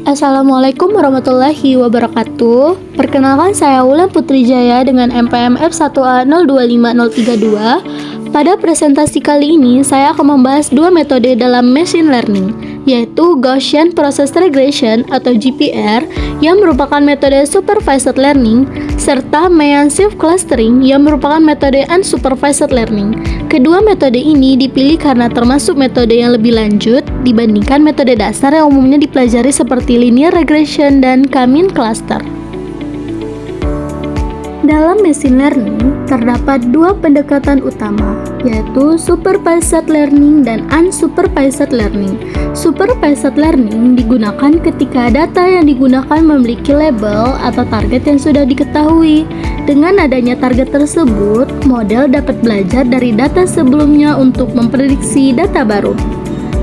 Assalamualaikum warahmatullahi wabarakatuh. Perkenalkan, saya Wulan Putri Jaya dengan NPM F1A025032. Pada presentasi kali ini saya akan membahas dua metode dalam machine learning, yaitu Gaussian Process Regression atau GPR yang merupakan metode supervised learning, serta Bayesian Clustering yang merupakan metode unsupervised learning. Kedua metode ini dipilih karena termasuk metode yang lebih lanjut dibandingkan metode dasar yang umumnya dipelajari seperti linear regression dan K-mean cluster. Dalam machine learning, terdapat dua pendekatan utama, yaitu supervised learning dan unsupervised learning. Supervised learning digunakan ketika data yang digunakan memiliki label atau target yang sudah diketahui. Dengan adanya target tersebut, model dapat belajar dari data sebelumnya untuk memprediksi data baru.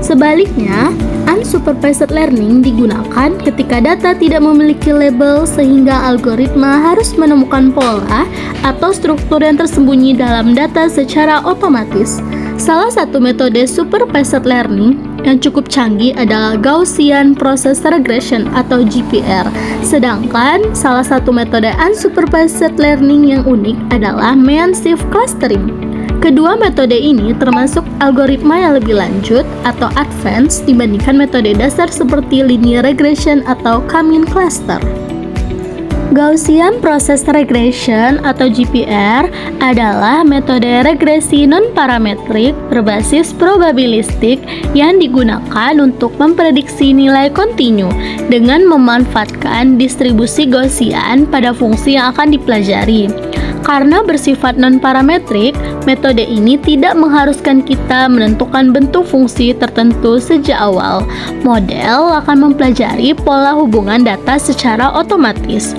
Sebaliknya, unsupervised learning digunakan ketika data tidak memiliki label sehingga algoritma harus menemukan pola atau struktur yang tersembunyi dalam data secara otomatis. Salah satu metode supervised learning yang cukup canggih adalah Gaussian Process Regression atau GPR. Sedangkan salah satu metode unsupervised learning yang unik adalah Bayesian Clustering. Kedua metode ini termasuk algoritma yang lebih lanjut atau advance dibandingkan metode dasar seperti linear regression atau K-mean cluster. Gaussian Process Regression atau GPR adalah metode regresi non-parametrik berbasis probabilistik yang digunakan untuk memprediksi nilai kontinu dengan memanfaatkan distribusi Gaussian pada fungsi yang akan dipelajari. Karena bersifat non-parametrik, metode ini tidak mengharuskan kita menentukan bentuk fungsi tertentu sejak awal. Model akan mempelajari pola hubungan data secara otomatis.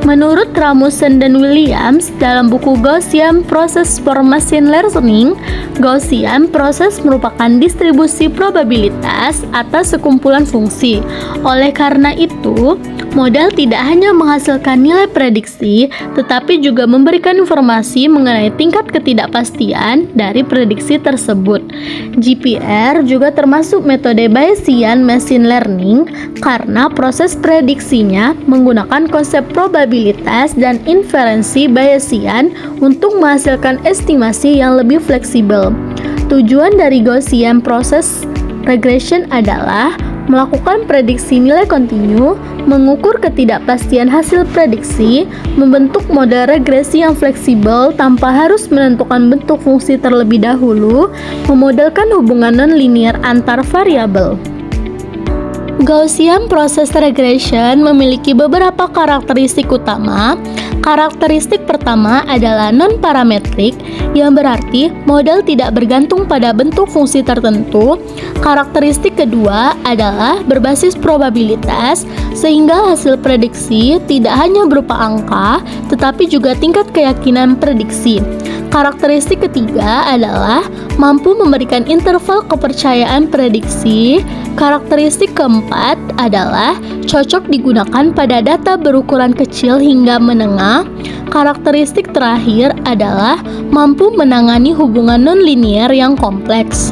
Menurut Rasmussen dan Williams dalam buku Gaussian Process for Machine Learning, Gaussian Process merupakan distribusi probabilitas atas sekumpulan fungsi. Oleh karena itu, model tidak hanya menghasilkan nilai prediksi, tetapi juga memberikan informasi mengenai tingkat ketidakpastian dari prediksi tersebut. GPR juga termasuk metode Bayesian Machine Learning karena proses prediksinya menggunakan konsep probabilitas dan inferensi Bayesian untuk menghasilkan estimasi yang lebih fleksibel. Tujuan dari Gaussian Process Regression adalah melakukan prediksi nilai kontinu, mengukur ketidakpastian hasil prediksi, membentuk model regresi yang fleksibel tanpa harus menentukan bentuk fungsi terlebih dahulu, memodelkan hubungan non-linear antar variabel. Gaussian Process Regression memiliki beberapa karakteristik utama. Karakteristik pertama adalah non-parametrik, yang berarti model tidak bergantung pada bentuk fungsi tertentu. Karakteristik kedua adalah berbasis probabilitas, sehingga hasil prediksi tidak hanya berupa angka, tetapi juga tingkat keyakinan prediksi. Karakteristik ketiga adalah mampu memberikan interval kepercayaan prediksi. Karakteristik keempat adalah cocok digunakan pada data berukuran kecil hingga menengah. Karakteristik terakhir adalah mampu menangani hubungan non-linear yang kompleks.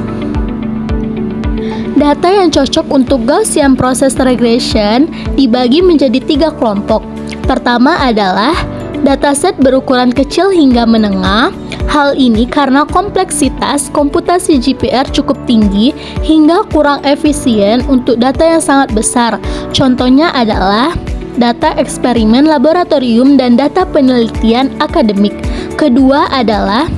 Data yang cocok untuk Gaussian Process Regression dibagi menjadi 3 kelompok. Pertama adalah dataset berukuran kecil hingga menengah. Hal ini karena kompleksitas komputasi GPR cukup tinggi hingga kurang efisien untuk data yang sangat besar. Contohnya adalah data eksperimen laboratorium dan data penelitian akademik. Kedua adalah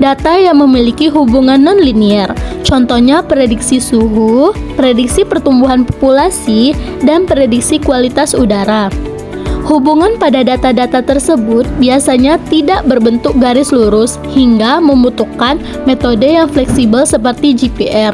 data yang memiliki hubungan non-linear. Contohnya prediksi suhu, prediksi pertumbuhan populasi, dan prediksi kualitas udara. Hubungan pada data-data tersebut biasanya tidak berbentuk garis lurus hingga membutuhkan metode yang fleksibel seperti GPR.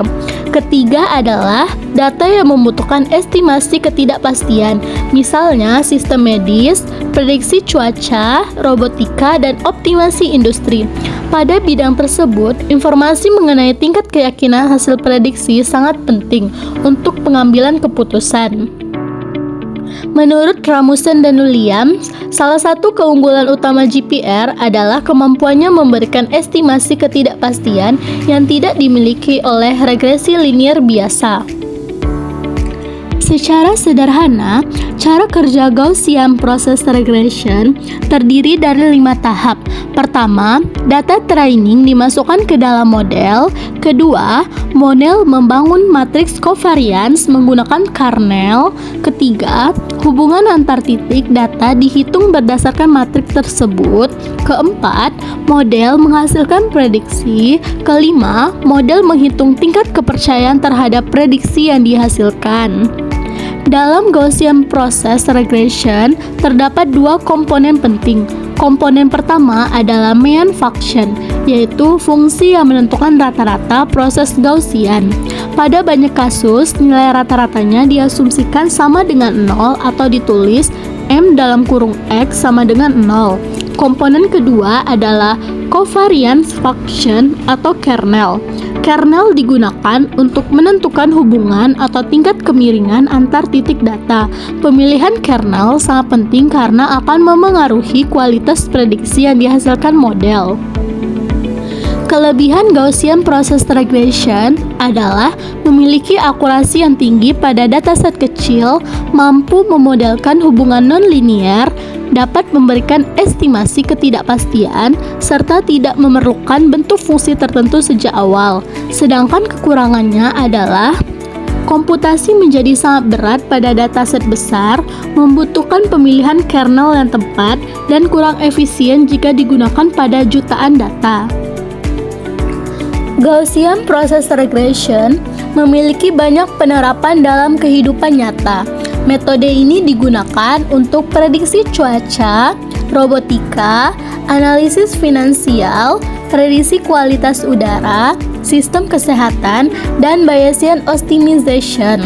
Ketiga adalah data yang membutuhkan estimasi ketidakpastian, misalnya sistem medis, prediksi cuaca, robotika, dan optimasi industri. Pada bidang tersebut, informasi mengenai tingkat keyakinan hasil prediksi sangat penting untuk pengambilan keputusan. Menurut Rasmussen dan Williams, salah satu keunggulan utama GPR adalah kemampuannya memberikan estimasi ketidakpastian yang tidak dimiliki oleh regresi linear biasa. Secara sederhana, cara kerja Gaussian Process Regression terdiri dari 5 tahap. Pertama, data training dimasukkan ke dalam model. Kedua, model membangun matriks covariance menggunakan kernel. Ketiga, hubungan antar titik data dihitung berdasarkan matriks tersebut. Keempat, model menghasilkan prediksi. Kelima, model menghitung tingkat kepercayaan terhadap prediksi yang dihasilkan. Dalam Gaussian Process Regression, terdapat 2 komponen penting. Komponen pertama adalah mean function, yaitu fungsi yang menentukan rata-rata proses Gaussian. Pada banyak kasus, nilai rata-ratanya diasumsikan sama dengan 0 atau ditulis M dalam kurung X sama dengan 0. Komponen kedua adalah covariance function atau kernel. Kernel digunakan untuk menentukan hubungan atau tingkat kemiringan antar titik data. Pemilihan kernel sangat penting karena akan memengaruhi kualitas prediksi yang dihasilkan model. Kelebihan Gaussian Process Regression adalah memiliki akurasi yang tinggi pada dataset kecil, mampu memodelkan hubungan non-linear, dapat memberikan estimasi ketidakpastian, serta tidak memerlukan bentuk fungsi tertentu sejak awal. Sedangkan kekurangannya adalah komputasi menjadi sangat berat pada dataset besar, membutuhkan pemilihan kernel yang tepat, dan kurang efisien jika digunakan pada jutaan data. Gaussian Process Regression memiliki banyak penerapan dalam kehidupan nyata. Metode ini digunakan untuk prediksi cuaca, robotika, analisis finansial, prediksi kualitas udara, sistem kesehatan, dan Bayesian optimization.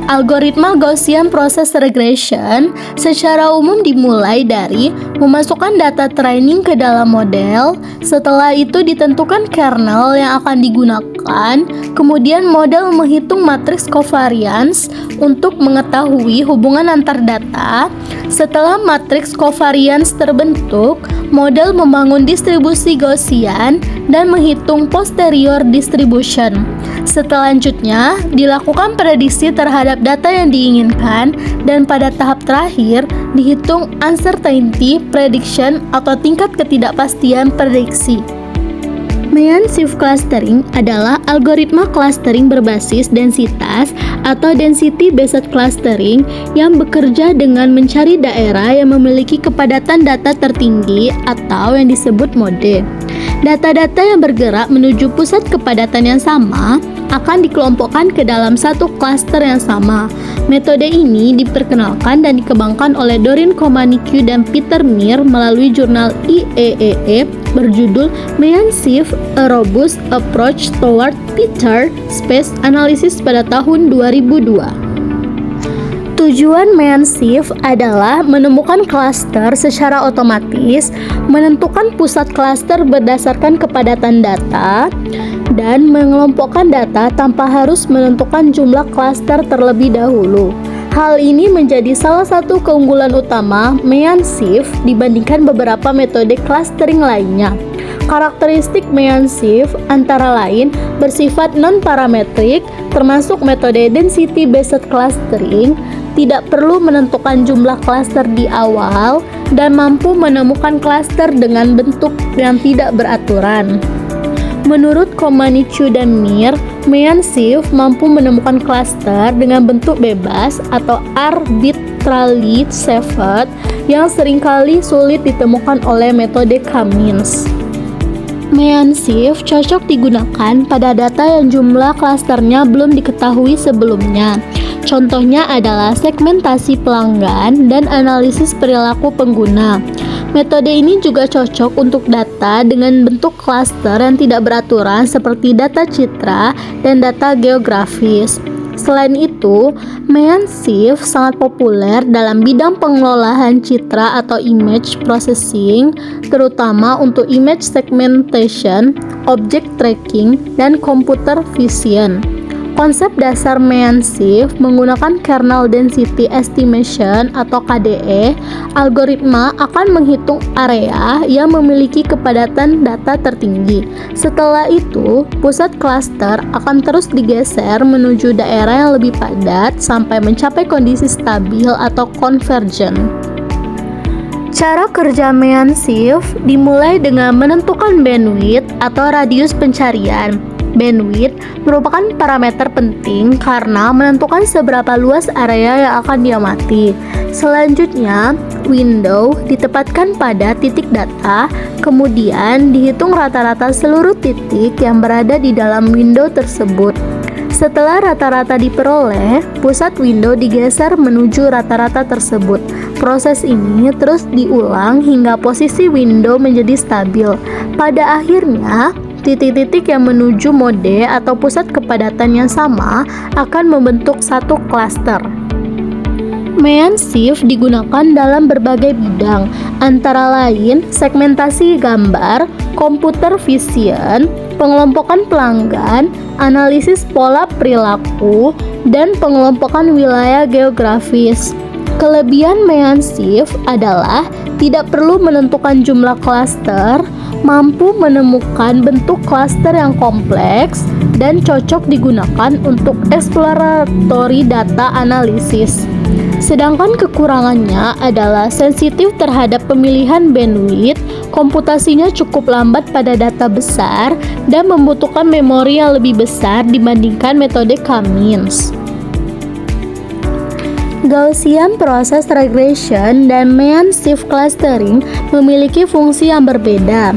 Algoritma Gaussian Process Regression secara umum dimulai dari memasukkan data training ke dalam model, setelah itu ditentukan kernel yang akan digunakan, kemudian model menghitung matriks covariance untuk mengetahui hubungan antar data. Setelah matriks covariance terbentuk, model membangun distribusi Gaussian dan menghitung posterior distribution. Selanjutnya, dilakukan prediksi terhadap data yang diinginkan, dan pada tahap terakhir, dihitung uncertainty prediction atau tingkat ketidakpastian prediksi. Mean Shift Clustering adalah algoritma clustering berbasis densitas atau density based clustering yang bekerja dengan mencari daerah yang memiliki kepadatan data tertinggi atau yang disebut mode. Data-data yang bergerak menuju pusat kepadatan yang sama akan dikelompokkan ke dalam satu klaster yang sama. Metode ini diperkenalkan dan dikembangkan oleh Dorin Komanicu dan Peter Meir melalui jurnal IEEE berjudul Mean Shift: A Robust Approach Toward Feature Space Analysis pada tahun 2002. Tujuan Mean Shift adalah menemukan klaster secara otomatis, menentukan pusat klaster berdasarkan kepadatan data, dan mengelompokkan data tanpa harus menentukan jumlah klaster terlebih dahulu. Hal ini menjadi salah satu keunggulan utama Mean Shift dibandingkan beberapa metode clustering lainnya. Karakteristik Mean Shift antara lain bersifat non-parametrik, termasuk metode density based clustering, tidak perlu menentukan jumlah klaster di awal, dan mampu menemukan klaster dengan bentuk yang tidak beraturan. Menurut Komanicu dan Meir, Mean Shift mampu menemukan klaster dengan bentuk bebas atau arbitrarily shaped yang seringkali sulit ditemukan oleh metode K-means. Mean Shift cocok digunakan pada data yang jumlah klasternya belum diketahui sebelumnya. Contohnya adalah segmentasi pelanggan dan analisis perilaku pengguna. Metode ini juga cocok untuk data dengan bentuk klaster yang tidak beraturan seperti data citra dan data geografis. Selain itu, Mean Shift sangat populer dalam bidang pengelolaan citra atau image processing, terutama untuk image segmentation, object tracking, dan computer vision. Konsep dasar Mean-Shift menggunakan Kernel Density Estimation atau KDE. Algoritma akan menghitung area yang memiliki kepadatan data tertinggi. Setelah itu, pusat klaster akan terus digeser menuju daerah yang lebih padat sampai mencapai kondisi stabil atau convergent. Cara kerja Mean-Shift dimulai dengan menentukan bandwidth atau radius pencarian. Bandwidth merupakan parameter penting karena menentukan seberapa luas area yang akan diamati. Selanjutnya, window ditempatkan pada titik data, kemudian dihitung rata-rata seluruh titik yang berada di dalam window tersebut. Setelah rata-rata diperoleh, pusat window digeser menuju rata-rata tersebut. Proses ini terus diulang hingga posisi window menjadi stabil. Pada akhirnya, titik-titik yang menuju mode atau pusat kepadatan yang sama akan membentuk satu klaster. Mean-Shift digunakan dalam berbagai bidang, antara lain segmentasi gambar, computer vision, pengelompokan pelanggan, analisis pola perilaku, dan pengelompokan wilayah geografis. Kelebihan Mean-Shift adalah tidak perlu menentukan jumlah klaster, mampu menemukan bentuk klaster yang kompleks, dan cocok digunakan untuk exploratory data analisis. Sedangkan kekurangannya adalah sensitif terhadap pemilihan bandwidth, komputasinya cukup lambat pada data besar, dan membutuhkan memori yang lebih besar dibandingkan metode K-means. Gaussian Process Regression dan Mean-Shift Clustering memiliki fungsi yang berbeda.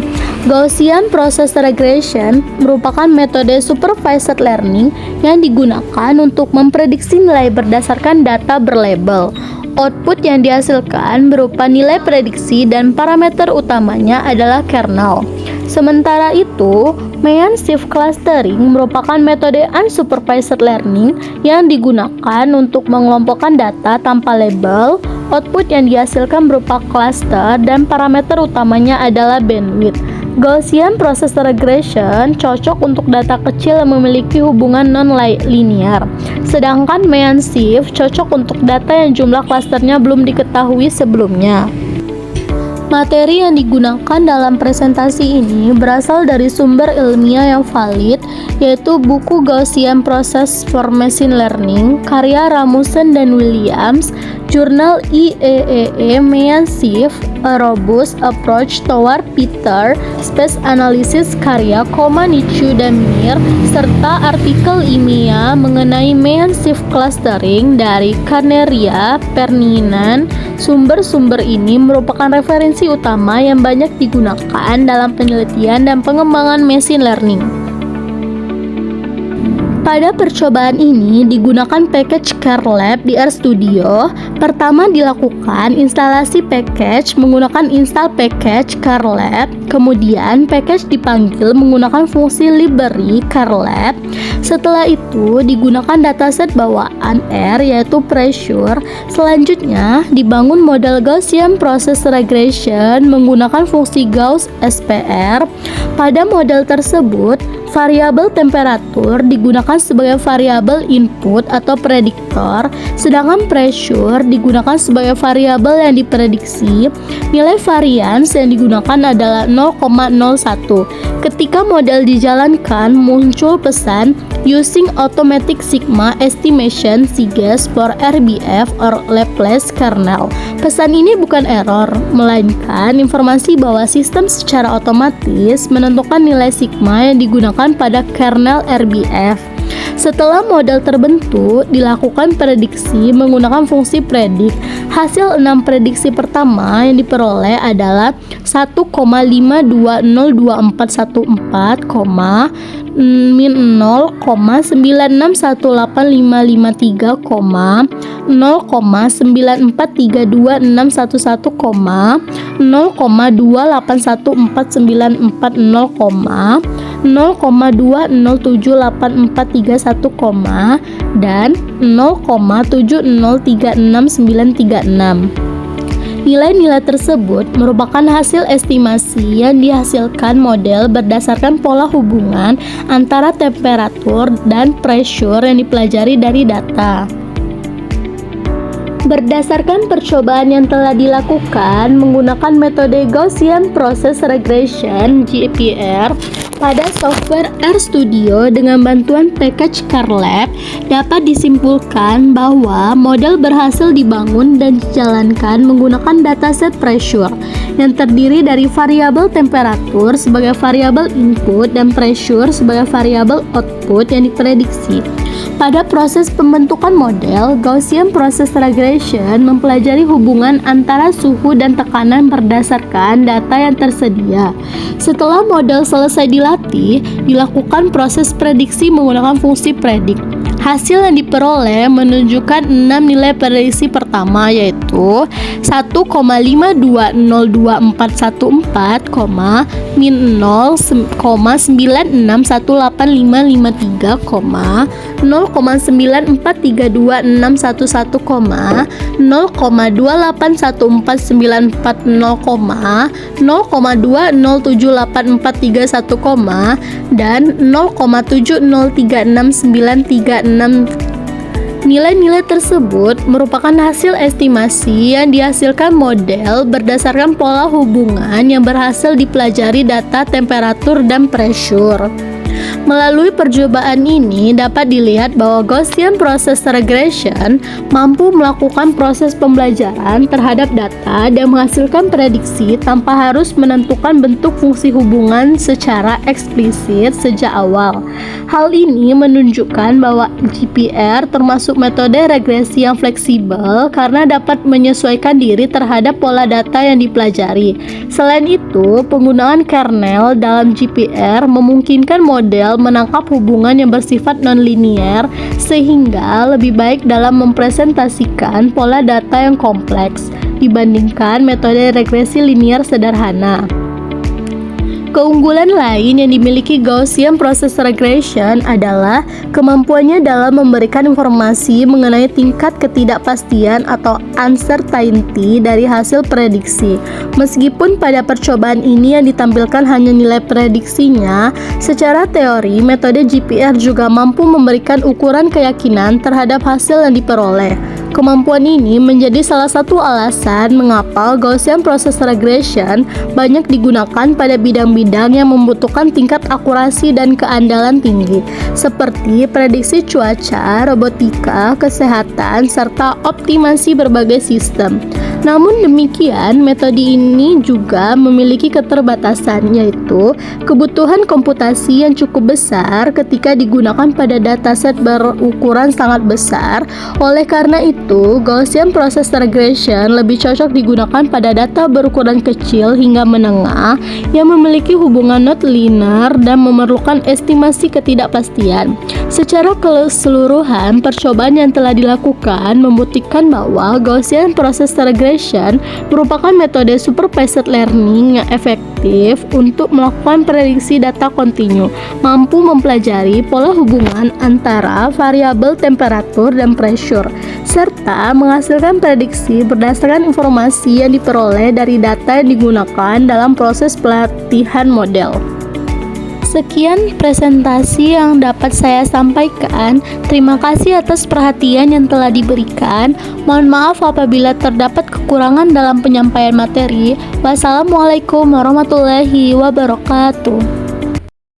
Gaussian Process Regression merupakan metode supervised learning yang digunakan untuk memprediksi nilai berdasarkan data berlabel. Output yang dihasilkan berupa nilai prediksi dan parameter utamanya adalah kernel. Sementara itu, Mean-Shift Clustering merupakan metode unsupervised learning yang digunakan untuk mengelompokkan data tanpa label. Output yang dihasilkan berupa cluster dan parameter utamanya adalah bandwidth. Gaussian Process Regression cocok untuk data kecil yang memiliki hubungan non-linear, sedangkan Mean-Shift cocok untuk data yang jumlah klasternya belum diketahui sebelumnya. Materi yang digunakan dalam presentasi ini berasal dari sumber ilmiah yang valid, yaitu buku Gaussian Process for Machine Learning, karya Rasmussen dan Williams, jurnal IEEE Mean-Shift, A Robust Approach Toward Feature Space Analysis karya Komanichu dan Mir, serta artikel ilmiah mengenai Mean-Shift Clustering dari Kaneria Perninen. Sumber-sumber ini merupakan referensi utama yang banyak digunakan dalam penelitian dan pengembangan machine learning. Pada percobaan ini digunakan package CareLab di RStudio. Pertama dilakukan instalasi package menggunakan install package CareLab. Kemudian package dipanggil menggunakan fungsi library CareLab. Setelah itu digunakan dataset bawaan R yaitu pressure. Selanjutnya dibangun model Gaussian Process Regression menggunakan fungsi Gauss SPR. Pada model tersebut variabel temperatur digunakan sebagai variabel input atau prediktor, sedangkan pressure digunakan sebagai variabel yang diprediksi. Nilai varians yang digunakan adalah 0,01. Ketika model dijalankan, muncul pesan using automatic sigma estimation SIGES for RBF or Laplace kernel. Pesan ini bukan error, melainkan informasi bahwa sistem secara otomatis menentukan nilai sigma yang digunakan pada kernel RBF. Setelah model terbentuk, dilakukan prediksi menggunakan fungsi predik. Hasil 6 prediksi pertama yang diperoleh adalah 1,52021414, min 0,96185553, 0,94326111, 0,28149440, 0,20784310, dan 0,7036936. Nilai-nilai tersebut merupakan hasil estimasi yang dihasilkan model berdasarkan pola hubungan antara temperatur dan pressure yang dipelajari dari data. Berdasarkan percobaan yang telah dilakukan menggunakan metode Gaussian Process Regression (GPR) pada software RStudio dengan bantuan package CarLab, dapat disimpulkan bahwa model berhasil dibangun dan dijalankan menggunakan dataset pressure yang terdiri dari variabel temperatur sebagai variabel input dan pressure sebagai variabel output yang diprediksi. Pada proses pembentukan model, Gaussian Process Regression mempelajari hubungan antara suhu dan tekanan berdasarkan data yang tersedia. Setelah model selesai dilatih, dilakukan proses prediksi menggunakan fungsi predik. Hasil yang diperoleh menunjukkan 6 nilai prediksi pertama, yaitu 1,520214, min 0,96185553, 0,94326111, 0,281494, 0,20784310, dan 0,70369366. Nilai-nilai tersebut merupakan hasil estimasi yang dihasilkan model berdasarkan pola hubungan yang berhasil dipelajari data temperatur dan pressure. Melalui percobaan ini dapat dilihat bahwa Gaussian Process Regression mampu melakukan proses pembelajaran terhadap data dan menghasilkan prediksi tanpa harus menentukan bentuk fungsi hubungan secara eksplisit sejak awal. Hal ini menunjukkan bahwa GPR termasuk metode regresi yang fleksibel karena dapat menyesuaikan diri terhadap pola data yang dipelajari. Selain itu, penggunaan kernel dalam GPR memungkinkan model menangkap hubungan yang bersifat nonlinier sehingga lebih baik dalam mempresentasikan pola data yang kompleks dibandingkan metode regresi linier sederhana. Keunggulan lain yang dimiliki Gaussian Process Regression adalah kemampuannya dalam memberikan informasi mengenai tingkat ketidakpastian atau uncertainty dari hasil prediksi. Meskipun pada percobaan ini yang ditampilkan hanya nilai prediksinya, secara teori metode GPR juga mampu memberikan ukuran keyakinan terhadap hasil yang diperoleh. Kemampuan ini menjadi salah satu alasan mengapa Gaussian Process Regression banyak digunakan pada bidang-bidang yang membutuhkan tingkat akurasi dan keandalan tinggi, seperti prediksi cuaca, robotika, kesehatan, serta optimasi berbagai sistem. Namun demikian, metode ini juga memiliki keterbatasan, yaitu kebutuhan komputasi yang cukup besar ketika digunakan pada dataset berukuran sangat besar. Oleh karena itu, Gaussian Process Regression lebih cocok digunakan pada data berukuran kecil hingga menengah yang memiliki hubungan not linear dan memerlukan estimasi ketidakpastian. Secara keseluruhan, percobaan yang telah dilakukan membuktikan bahwa Gaussian Process Regression merupakan metode supervised learning yang efektif untuk melakukan prediksi data kontinu, mampu mempelajari pola hubungan antara variabel temperatur dan pressure, serta menghasilkan prediksi berdasarkan informasi yang diperoleh dari data yang digunakan dalam proses pelatihan model. Sekian presentasi yang dapat saya sampaikan. Terima kasih atas perhatian yang telah diberikan. Mohon maaf apabila terdapat kekurangan dalam penyampaian materi. Wassalamualaikum warahmatullahi wabarakatuh.